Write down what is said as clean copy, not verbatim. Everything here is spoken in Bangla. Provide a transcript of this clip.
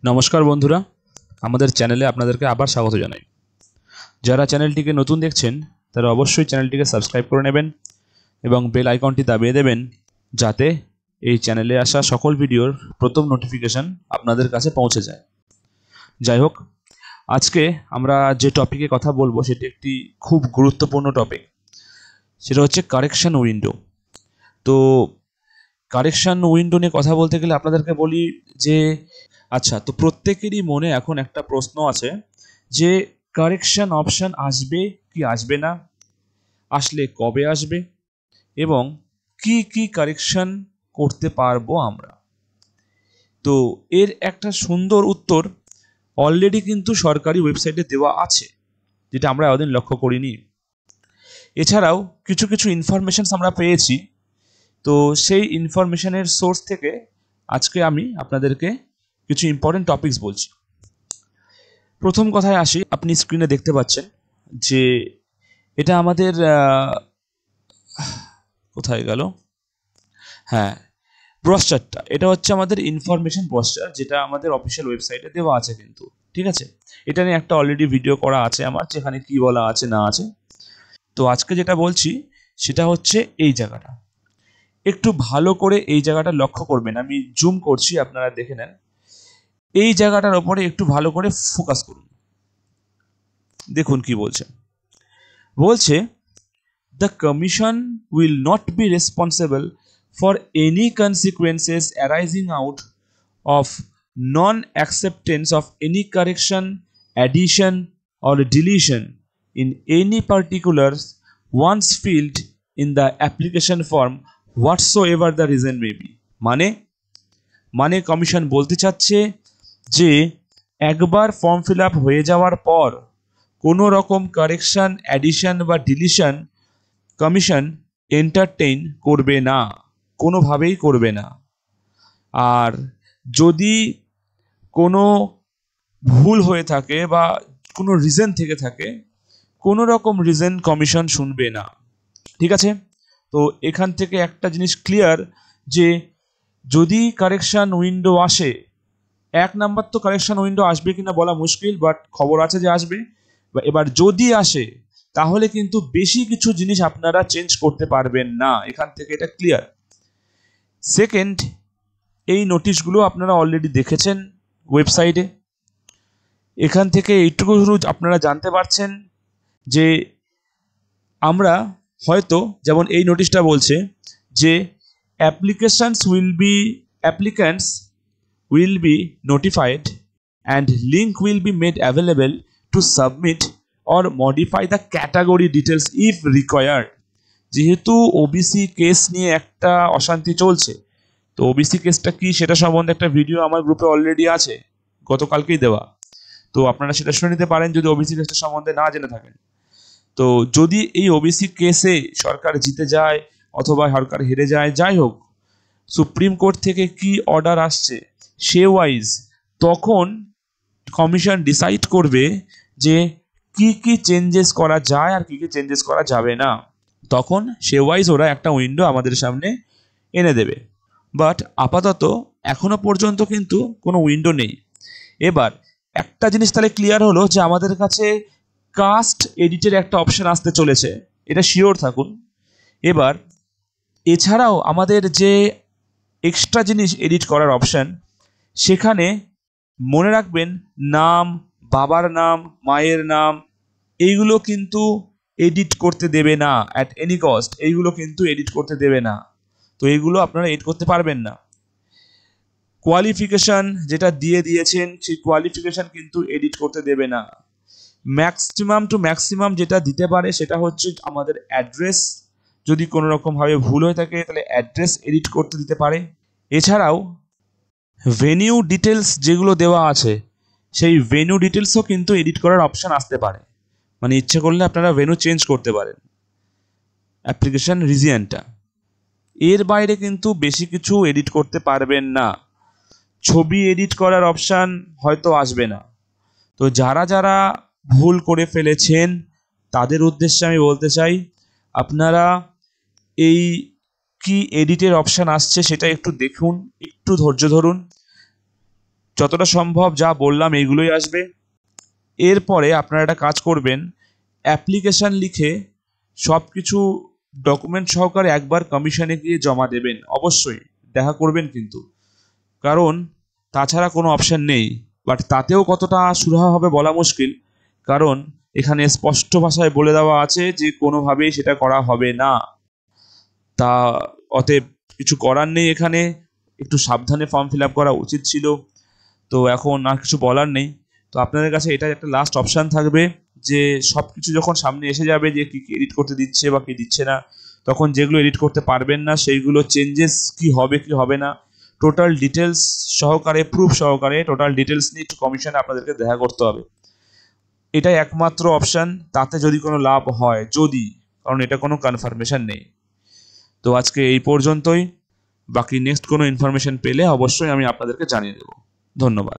নমস্কার বন্ধুরা, আমাদের চ্যানেলে আপনাদেরকে আবার স্বাগত জানাই। যারা চ্যানেলটিকে নতুন দেখছেন তারা অবশ্যই চ্যানেলটিকে সাবস্ক্রাইব করে নেবেন এবং বেল আইকনটি দাবিয়ে দেবেন, যাতে এই চ্যানেলে আসা সকল ভিডিওর প্রথম নোটিফিকেশন আপনাদের কাছে পৌঁছে যায়। যাই হোক, আজকে আমরা যে টপিকে কথা বলবো সেটি একটি খুব গুরুত্বপূর্ণ টপিক। সেটা হচ্ছে কারেকশন উইন্ডো। তো কারেকশন উইন্ডো নিয়ে কথা বলতে গেলে আপনাদেরকে বলি যে আচ্ছা, তো প্রত্যেকেরই মনে এখন একটা প্রশ্ন আছে যে কারেকশন অপশন আসবে কি আসবে না, আসলে কবে আসবে এবং কি কি কারেকশন করতে পারবো আমরা। তো এর একটা সুন্দর উত্তর অলরেডি কিন্তু সরকারি ওয়েবসাইটে দেওয়া আছে, যেটা আমরা এতদিন লক্ষ্য করিনি। এছাড়াও কিছু কিছু ইনফরমেশনস আমরা পেয়েছি। তো সেই ইনফরমেশনের সোর্স থেকে আজকে আমি আপনাদেরকে কিছু ইম্পর্টেন্ট টপিকস বলছি। প্রথম কথায় আসি, আপনি স্ক্রিনে দেখতে পাচ্ছেন যে এটা আমাদের কোথায় গেল, হ্যাঁ, ব্রোশারটা। এটা হচ্ছে আমাদের ইনফরমেশন ব্রোশার, যেটা আমাদের অফিসিয়াল ওয়েবসাইটে দেওয়া আছে কিন্তু, ঠিক আছে। এটা নিয়ে একটা অলরেডি ভিডিও করা আছে আমার, যেখানে কি বলা আছে না আছে। তো আজকে যেটা বলছি সেটা হচ্ছে এই জায়গাটা। একটু ভালো করে এই জায়গাটা লক্ষ্য করবেন, আমি জুম করছি, আপনারা দেখে নেন। এই জায়গাটার ওপরে একটু ভালো করে ফোকাস করুন। দেখুন কি বলছে। বলছে, the commission will not be responsible for any consequences arising out of non-acceptance of any correction, addition or deletion in any particulars once filled in the application form whatsoever the reason may be। মানে কমিশন বলতে চাচ্ছে যে একবার ফর্ম ফিল আপ হয়ে যাওয়ার পর কোনো রকম কারেকশন, অ্যাডিশন বা ডিলিশন কমিশন এন্টারটেইন করবে না, কোনোভাবেই করবে না। আর যদি কোনো ভুল হয়ে থাকে বা কোনো রিজন থেকে থাকে, কোনো রকম রিজন কমিশন শুনবে না, ঠিক আছে। তো এখান থেকে একটা জিনিস ক্লিয়ার যে যদি কারেকশন উইন্ডো আসে, এক নাম্বার তো কারেকশন উইন্ডো আসবে কিনা বলা মুশকিল, বাট খবর আছে যে আসবে। এবার যদি আসে তাহলে কিন্তু বেশি কিছু জিনিস আপনারা চেঞ্জ করতে পারবেন না, এখান থেকে এটা ক্লিয়ার। সেকেন্ড, এই নোটিশগুলো আপনারা অলরেডি দেখেছেন ওয়েবসাইটে। এখান থেকে এইটুকু আপনারা জানতে পারছেন যে আমরা হয়তো, যেমন এই নোটিশটা বলছে যে applications applicants will be notified and link will be made available to submit or modify the category details if required। যেহেতু ওবিসি কেস নিয়ে একটা অশান্তি চলছে, তো ওবিসি কেসটা কি সেটা সম্বন্ধে একটা ভিডিও আমার গ্রুপে অলরেডি আছে, গতকালকেই দেওয়া। তো আপনারা সেটা শুনে নিতে পারেন যদি ওবিসি কেসটা সম্বন্ধে না জেনে থাকেন। তো যদি এই ওবিসি কেসে সরকার জিতে যায় অথবা সরকার হেরে যায়, যাই হোক, সুপ্রিম কোর্ট থেকে কি অর্ডার আসছে সে ওয়াইজ তখন কমিশন ডিসাইড করবে যে কি কি চেঞ্জেস করা যায় আর কি কি চেঞ্জেস করা যাবে না। তখন সে ওয়াইজ ওরা একটা উইন্ডো আমাদের সামনে এনে দেবে। বাট আপাতত এখনো পর্যন্ত কিন্তু কোনো উইন্ডো নেই। এবার একটা জিনিস তাহলে ক্লিয়ার হলো যে আমাদের কাছে কাস্ট এডিটের একটা অপশন আসতে চলেছে, এটা শিওর থাকুন। এবার এছাড়াও আমাদের যে এক্সট্রা জিনিস এডিট করার অপশন, সেখানে মনে রাখবেন নাম, বাবার নাম, মায়ের নাম, এইগুলো কিন্তু এডিট করতে দেবে না অ্যাট এনি কস্ট। এইগুলো কিন্তু এডিট করতে দেবে না, তো এইগুলো আপনারা এডিট করতে পারবেন না। কোয়ালিফিকেশন যেটা দিয়েছেন সেই কোয়ালিফিকেশন কিন্তু এডিট করতে দেবে না। ম্যাক্সিমাম টু ম্যাক্সিমাম যেটা দিতে পারে সেটা হচ্ছে আমাদের অ্যাড্রেস, যদি কোনো রকমভাবে ভুল হয়ে থাকে তাহলে অ্যাড্রেস এডিট করতে দিতে পারে। এছাড়াও ভেনিউ ডিটেলস যেগুলো দেওয়া আছে সেই ভেনিউ ডিটেলসও কিন্তু এডিট করার অপশান আসতে পারে, মানে ইচ্ছে করলে আপনারা ভেনিউ চেঞ্জ করতে পারেন অ্যাপ্লিকেশন রিজিয়নটা। এর বাইরে কিন্তু বেশি কিছু এডিট করতে পারবেন না। ছবি এডিট করার অপশান হয়তো আসবে না। তো যারা যারা ভুল করে ফেলেছেন তাদের উদ্দেশ্যে আমি বলতে চাই, আপনারা এই কি এডিটের অপশান আসছে সেটা একটু দেখুন, একটু ধৈর্য ধরুন। যতটা সম্ভব যা বললাম এইগুলোই আসবে। এরপরে আপনারা একটা কাজ করবেন, অ্যাপ্লিকেশান লিখে সব কিছু ডকুমেন্ট সহকারে একবার কমিশনে গিয়ে জমা দেবেন, অবশ্যই দেখা করবেন কিন্তু, কারণ তাছাড়া কোনো অপশান নেই। বাট তাতেও কতটা সুরাহা হবে বলা মুশকিল, কারণ এখানে স্পষ্ট ভাষায় বলে দেওয়া আছে যে কোনোভাবেই সেটা করা হবে না। তা অতএব কিছু করার নেই, এখানে একটু সাবধানে ফর্ম ফিল আপ করা উচিত ছিল। তো এখন আর কিছু বলার নেই। তো আপনাদের কাছে এটা একটা লাস্ট অপশান থাকবে যে সব কিছু যখন সামনে এসে যাবে যে কী কী এডিট করতে দিচ্ছে বা কী দিচ্ছে না, তখন যেগুলো এডিট করতে পারবেন না সেইগুলো চেঞ্জেস কি হবে কি হবে না টোটাল ডিটেলস সহকারে, প্রুফ সহকারে টোটাল ডিটেলস নিয়ে একটু কমিশনে আপনাদেরকে দেখা করতে হবে। এটাই একমাত্র অপশান, তাতে যদি কোনো লাভ হয়, যদি, কারণ এটা কোনো কনফার্মেশন নেই। তো আজকে এই পর্যন্তই। বাকি নেক্সট কোনো ইনফরমেশন পেলে অবশ্যই আমি আপনাদেরকে জানিয়ে দেবো। ধন্যবাদ।